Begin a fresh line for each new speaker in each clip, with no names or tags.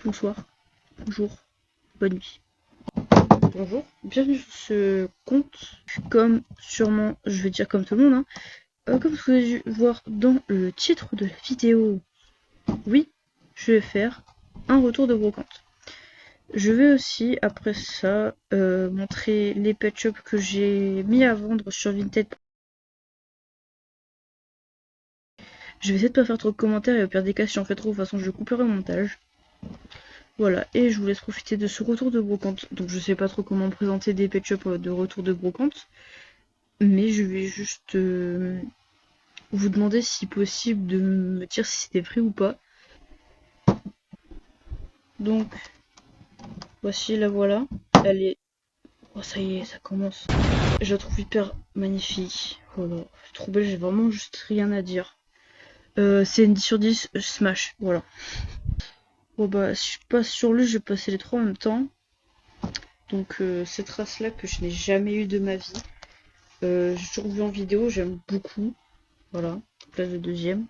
bonsoir, bonjour, bonne nuit. Bonjour, bienvenue sur ce compte. Comme sûrement, je vais dire comme tout le monde, comme vous avez dû voir dans le titre de la vidéo, oui, je vais faire un retour de brocante. Je vais aussi, après ça, montrer les pet shops que j'ai mis à vendre sur Vinted. Je vais essayer de pas faire trop de commentaires et au pire des cas, si j'en fais trop, de toute façon, je couperai au montage. Voilà, et je vous laisse profiter de ce retour de brocante. Donc je sais pas trop comment présenter des pet shops de retour de brocante, mais je vais juste vous demander si possible de me dire si c'était vrai ou pas. Donc voici la voilà, elle est... Oh ça y est, ça commence. Je la trouve hyper magnifique. Voilà, trop belle, j'ai vraiment juste rien à dire. C'est une 10 sur 10, smash, voilà. Bon bah si je passe sur lui, je vais passer les trois en même temps. Donc cette race là que je n'ai jamais eu de ma vie. J'ai toujours vu en vidéo, j'aime beaucoup. Voilà, place le deuxième.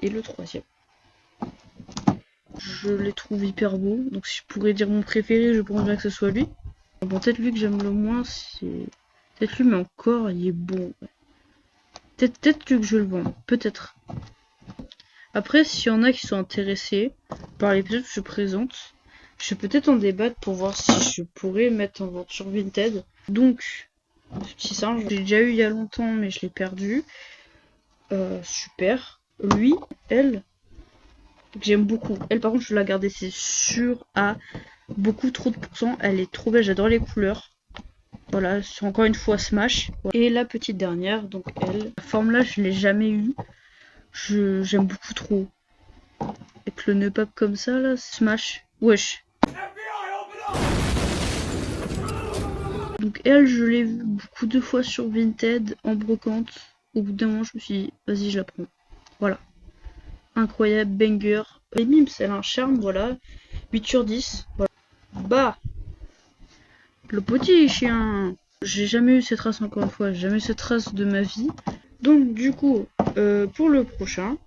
Et le troisième. Je les trouve hyper beaux. Donc si je pourrais dire mon préféré, je pourrais dire que ce soit lui. Bon, peut-être lui que j'aime le moins, c'est... Peut-être lui, mais encore, il est bon. Peut-être que je le vends. Peut-être. Après, s'il y en a qui sont intéressés par les pièces que je présente, je vais peut-être en débattre pour voir si je pourrais mettre en vente sur Vinted. Donc, ce petit singe, j'ai déjà eu il y a longtemps, mais je l'ai perdu. Super. Lui, elle, que j'aime beaucoup. Elle, par contre, je vais la garder, c'est sûr, à beaucoup trop de pourcents. Elle est trop belle, j'adore les couleurs. Voilà, c'est encore une fois Smash. Et la petite dernière, donc elle. La forme là, je l'ai jamais eue. J'aime beaucoup trop. Avec le nœud pop comme ça, là, Smash. Wesh. Donc elle, je l'ai vue beaucoup de fois sur Vinted, en brocante. Au bout d'un moment, je me suis dit, vas-y, je la prends. Voilà. Incroyable, banger. Les mimes, elle a un charme, voilà. 8 sur 10. Voilà. Bah, le petit chien. J'ai jamais eu cette race encore une fois, j'ai jamais eu cette race de ma vie. Donc du coup, pour le prochain,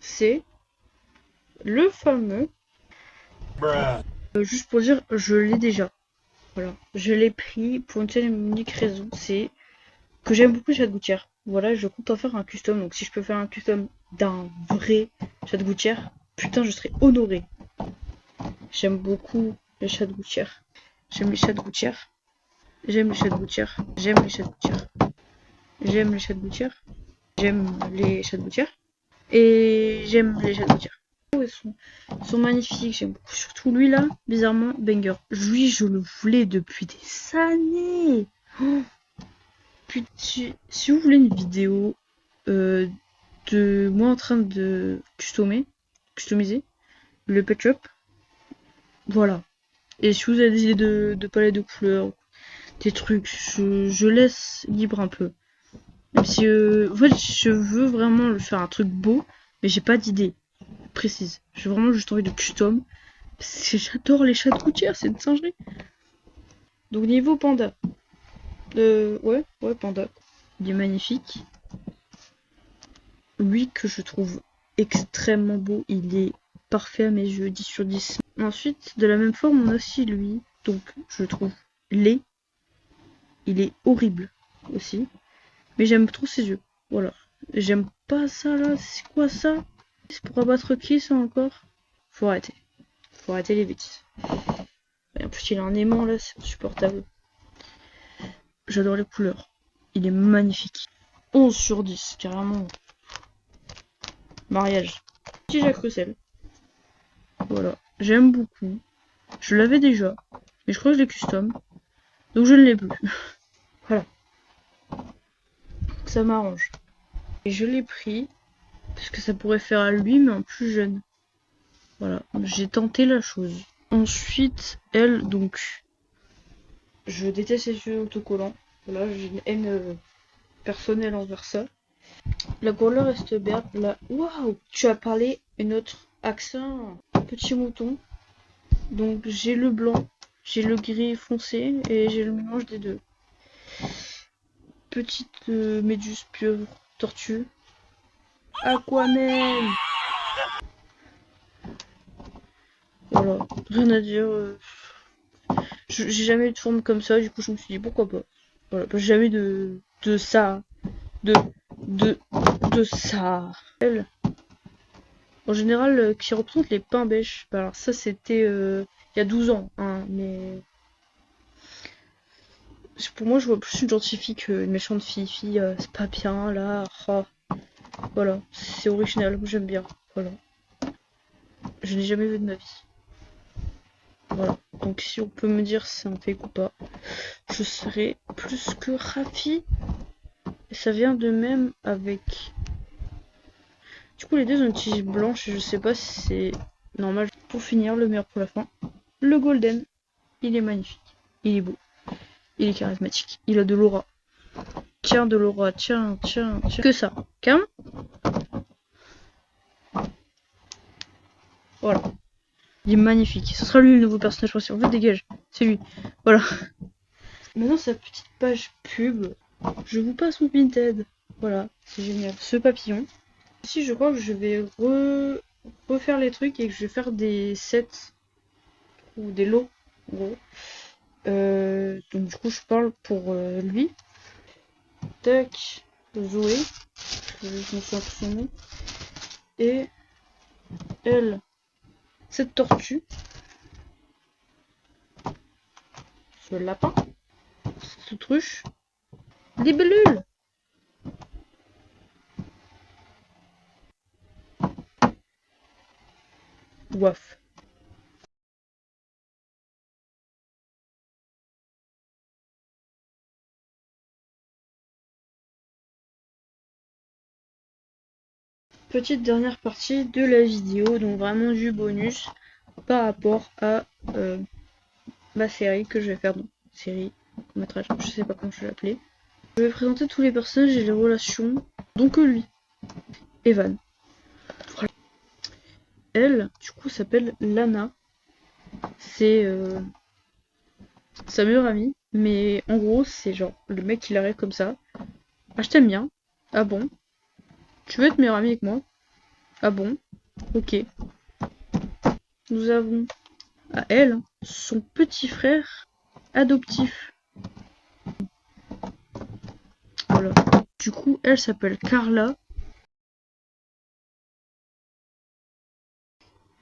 c'est le fameux. Juste pour dire, je l'ai déjà. Voilà, je l'ai pris pour une seule et unique raison, c'est que j'aime beaucoup Chat Gouttière. Voilà, je compte en faire un custom, donc si je peux faire un custom d'un vrai Chat Gouttière, putain, je serais honoré. J'aime beaucoup les chats de gouttière. J'aime les chats de gouttière. J'aime les chats de gouttière. J'aime les chats de gouttière. J'aime les chats de gouttière. J'aime les chats de gouttière. Et j'aime les chats de gouttière. Oh, ils sont magnifiques. J'aime beaucoup. Surtout lui là, bizarrement, banger. Lui, je le voulais depuis des années. Oh. Puis, si vous voulez une vidéo de moi en train de customiser le pet shop, voilà. Et si vous avez des idées de palette de couleurs, des trucs, je laisse libre un peu. Même si, en fait, je veux vraiment le faire un truc beau, mais j'ai pas d'idée précise. J'ai vraiment juste envie de custom. Parce que j'adore les chats de gouttière, c'est une singerie. Donc niveau panda. Ouais, panda. Il est magnifique. Lui que je trouve extrêmement beau, il est parfait à mes yeux, 10 sur 10. Ensuite, de la même forme, on a aussi lui. Donc je trouve laid. Il est horrible aussi. Mais j'aime trop ses yeux. Voilà. J'aime pas ça là. C'est quoi ça? C'est pour abattre qui ça encore? Faut arrêter. Faut arrêter les bêtises. Et en plus il a un aimant là, c'est insupportable. J'adore les couleurs. Il est magnifique. 11 sur 10, carrément. Mariage. Petit Jacques Russell. Voilà. J'aime beaucoup. Je l'avais déjà. Mais je crois que je l'ai custom. Donc je ne l'ai plus. Voilà. Ça m'arrange. Et je l'ai pris. Parce que ça pourrait faire à lui, mais en plus jeune. Voilà. J'ai tenté la chose. Ensuite, elle, donc. Je déteste les yeux autocollants. Voilà, j'ai une haine personnelle envers ça. La couleur reste bien. Là, waouh, tu as parlé une autre accent. Petit mouton. Donc j'ai le blanc, j'ai le gris foncé et j'ai le mélange des deux. Petite méduse pieuvre tortue. Aquaman. Voilà, rien à dire. J'ai jamais eu de forme comme ça, du coup je me suis dit pourquoi pas. Voilà, j'ai jamais eu de ça. De, de, de ça. Elle, en général, qui représente les pains bêches. Bah, alors ça c'était il y a 12 ans, hein, mais pour moi je vois plus une gentille fille qu'une méchante fille. C'est pas bien là. Oh. Voilà, c'est original, moi j'aime bien. Voilà. Je n'ai jamais vu de ma vie. Voilà. Donc si on peut me dire si c'est un fake ou pas, je serais plus que ravie. Et ça vient de même avec. Du coup les deux ont une tige blanche et je sais pas si c'est normal. Pour finir, le meilleur pour la fin. Le golden. Il est magnifique. Il est beau. Il est charismatique. Il a de l'aura. Tiens, de l'aura. Tiens, tiens, tiens. Que ça. Calme. Voilà. Il est magnifique. Ce sera lui le nouveau personnage principal. En fait, dégage. C'est lui. Voilà. Maintenant, sa petite page pub. Je vous passe mon Vinted. Voilà. C'est génial. Ce papillon. Ici, je crois que je vais refaire les trucs et que je vais faire des sets ou des lots. En gros. Donc, du coup, je parle pour lui. Tac. Zoé. Je me souviens plus son nom. Et elle. Cette tortue. Ce lapin. Cette autruche. Libellule. Waf. Petite dernière partie de la vidéo, donc vraiment du bonus par rapport à ma série que je vais faire. Donc, série, métrage, je sais pas comment je vais l'appeler. Je vais présenter tous les personnages et les relations, donc lui, Evan. Voilà. Elle, du coup, s'appelle Lana. C'est sa meilleure amie, mais en gros, c'est genre le mec qui l'arrête comme ça. Ah, je t'aime bien. Ah bon? Tu veux être meilleure amie avec moi? Ah bon? Ok. Nous avons à elle son petit frère adoptif. Voilà. Du coup, elle s'appelle Carla.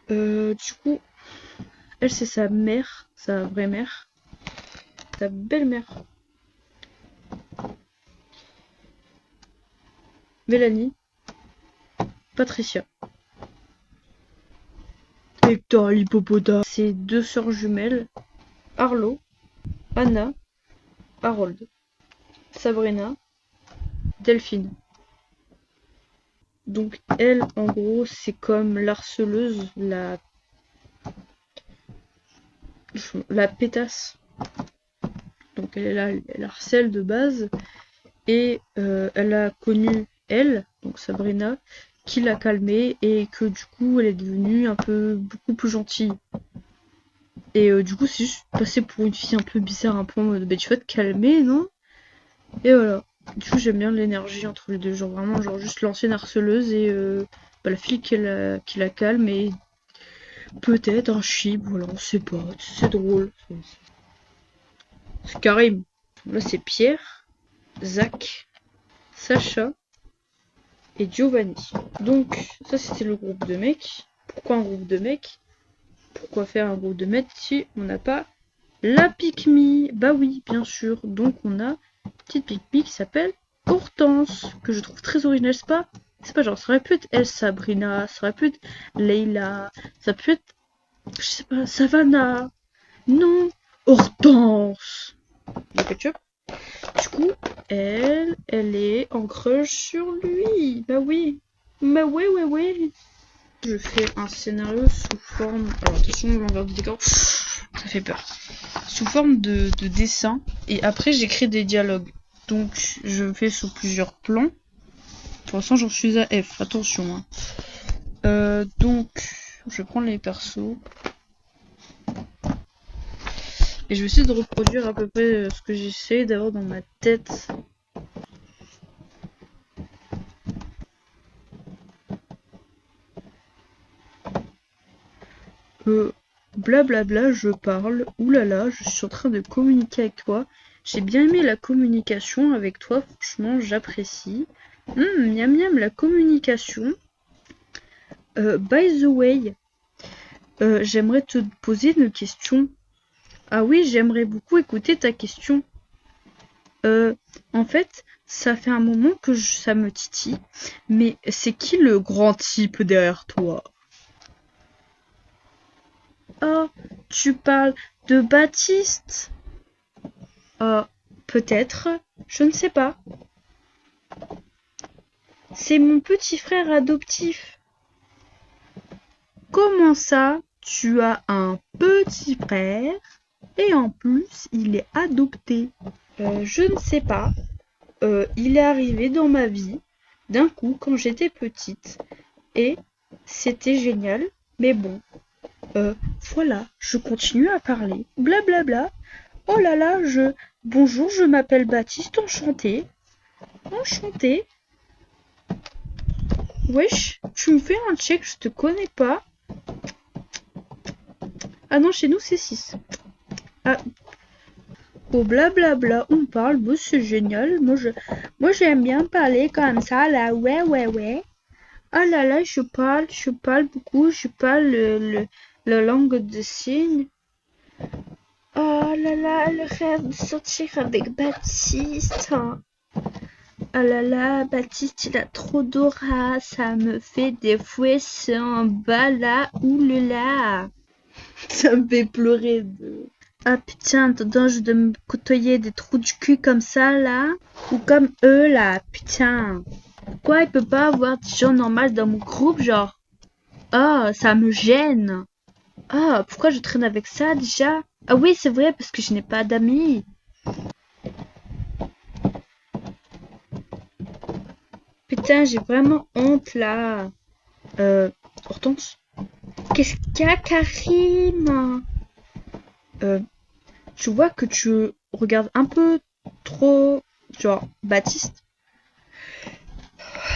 Du coup, elle c'est sa mère, sa vraie mère, sa belle-mère. Mélanie, Patricia. Hector l'hippopotame. Ses deux sœurs jumelles, Arlo, Anna, Harold. Sabrina, Delphine. Donc elle, en gros, c'est comme l'harceleuse, la pétasse. Donc elle est là, elle harcèle de base. Et elle a connu elle, donc Sabrina, qui l'a calmée et que du coup elle est devenue un peu beaucoup plus gentille. Et du coup c'est juste passé pour une fille un peu bizarre, un peu en mode bah tu vas te calmer, non? Et voilà. Du coup j'aime bien l'énergie entre les deux, genre vraiment genre juste l'ancienne harceleuse et bah, la fille qui la calme et peut-être un chip, voilà, on sait pas, c'est drôle. C'est Karim. Là c'est Pierre, Zach, Sacha et Giovanni. Donc, ça c'était le groupe de mecs. Pourquoi un groupe de mecs? Pourquoi faire un groupe de mecs si on n'a pas la pique-me? Bah oui, bien sûr. Donc on a une petite pique-me qui s'appelle Hortense, que je trouve très originale, c'est pas? C'est pas genre, ça aurait pu être elle Sabrina, ça aurait pu être Leila, ça peut être, je sais pas, Savannah. Non, Hortense. Le ketchup. Du coup, elle est en crush sur lui. Bah oui. Bah ouais, ouais, ouais. Je fais un scénario sous forme. Alors attention, l'envers du décor. Ça fait peur. Sous forme de dessin. Et après, j'écris des dialogues. Donc, je fais sous plusieurs plans. Pour l'instant, j'en suis à F. Attention. Hein. Donc, je prends les persos. Et je vais essayer de reproduire à peu près ce que j'essaie d'avoir dans ma tête. Blablabla, je parle. Oulala, je suis en train de communiquer avec toi. J'ai bien aimé la communication avec toi, franchement, j'apprécie. Miam miam, la communication. By the way, j'aimerais te poser une question. Ah oui, j'aimerais beaucoup écouter ta question. En fait, ça fait un moment que ça me titille, mais c'est qui le grand type derrière toi? Oh, tu parles de Baptiste? Peut-être, je ne sais pas. C'est mon petit frère adoptif. Comment ça, tu as un petit frère et en plus il est adopté? Je ne sais pas. Il est arrivé dans ma vie d'un coup quand j'étais petite et c'était génial. Mais bon, voilà, je continue à parler. Blablabla. Oh là là, bonjour, je m'appelle Baptiste, enchanté. Enchanté. Wesh, tu me fais un check, je te connais pas. Ah non, chez nous c'est 6. Ah. Oh blablabla, on parle, bah, c'est génial. Moi j'aime bien parler comme ça là, ouais ouais ouais. Oh là là, je parle beaucoup, je parle la langue de signes. Oh là là, le rêve de sortir avec Baptiste. Oh là là, Baptiste, il a trop d'aura, ça me fait des fouets en bas là, oulala. Ça me fait pleurer de... Ah putain, t'as je de me côtoyer des trous du cul comme ça là? Ou comme eux là, putain. Pourquoi il peut pas avoir des gens normaux dans mon groupe, genre? Ah, ça me gêne. Ah, pourquoi je traîne avec ça déjà? Ah oui, c'est vrai, parce que je n'ai pas d'amis. Putain, j'ai vraiment honte là. Hortense? Qu'est-ce qu'il y a, Karim? Euh, tu vois que tu regardes un peu trop, genre, Baptiste?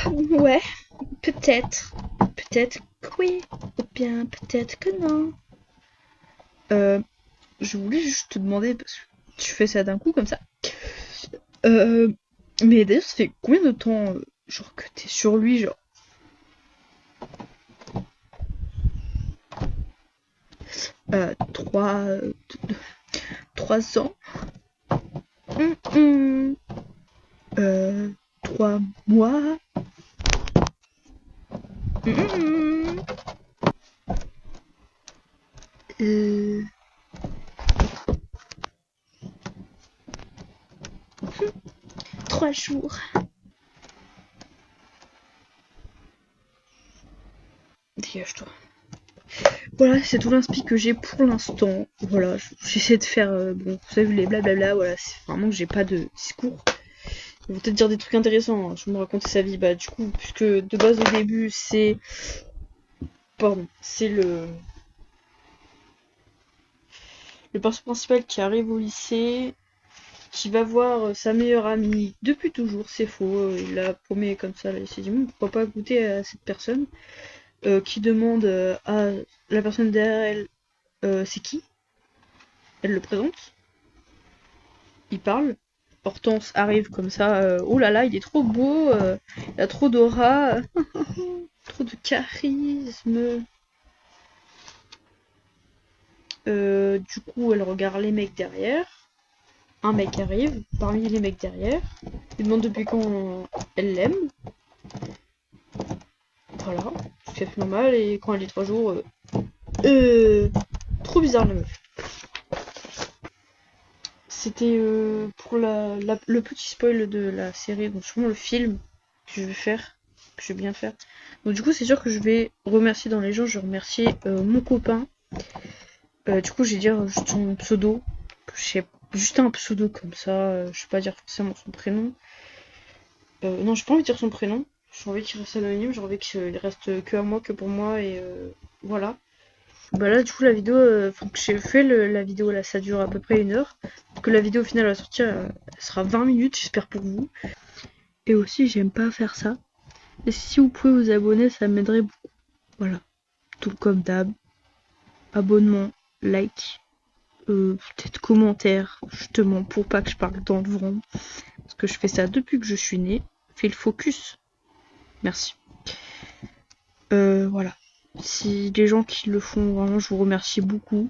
Ouais, peut-être. Peut-être que oui, ou bien peut-être que non. Euh, je voulais juste te demander, parce que tu fais ça d'un coup comme ça. Euh, mais d'ailleurs, ça fait combien de temps, genre, que t'es sur lui, genre? 3 ans. 3 mois. 3 jours. Dégage-toi. Voilà, c'est tout l'inspi que j'ai pour l'instant. Voilà, j'essaie de faire, bon, vous savez, les blablabla, voilà, c'est vraiment que j'ai pas de discours. Il va peut-être dire des trucs intéressants, hein. Je vais me raconter sa vie, bah du coup, puisque de base au début, c'est... Pardon, c'est le perso principal qui arrive au lycée, qui va voir sa meilleure amie depuis toujours, c'est faux, il la promet comme ça, là, il s'est dit, pourquoi pas goûter à cette personne, qui demande à la personne derrière elle, c'est qui? Elle le présente, il parle, Hortense arrive comme ça, oh là là, il est trop beau, il a trop d'aura, trop de charisme. Du coup, elle regarde les mecs derrière. Un mec arrive, parmi les mecs derrière. Il demande depuis quand elle l'aime. Voilà, ce qui est normal. Et quand elle dit 3 jours, trop bizarre la meuf. C'était pour le petit spoil de la série, donc sûrement le film que je vais faire, que je vais bien faire. Donc du coup, c'est sûr que je vais remercier dans les gens, je vais remercier mon copain. Du coup, je vais dire juste son pseudo, que je sais, juste un pseudo comme ça, je vais pas dire forcément son prénom. Non, j'ai pas envie de dire son prénom, j'ai envie qu'il reste anonyme, j'ai envie qu'il reste que à moi, que pour moi, et voilà. Bah là, du coup, la vidéo, faut que j'ai fait la vidéo, là, ça dure à peu près 1 heure. Que la vidéo finale va sortir, elle sera 20 minutes, j'espère pour vous. Et aussi, j'aime pas faire ça. Et si vous pouvez vous abonner, ça m'aiderait beaucoup. Voilà, tout comme d'hab. Abonnement, like, peut-être commentaire, justement, pour pas que je parle dans le vent. Parce que je fais ça depuis que je suis née. Fais le focus. Merci. Voilà. Si les gens qui le font, vraiment, je vous remercie beaucoup.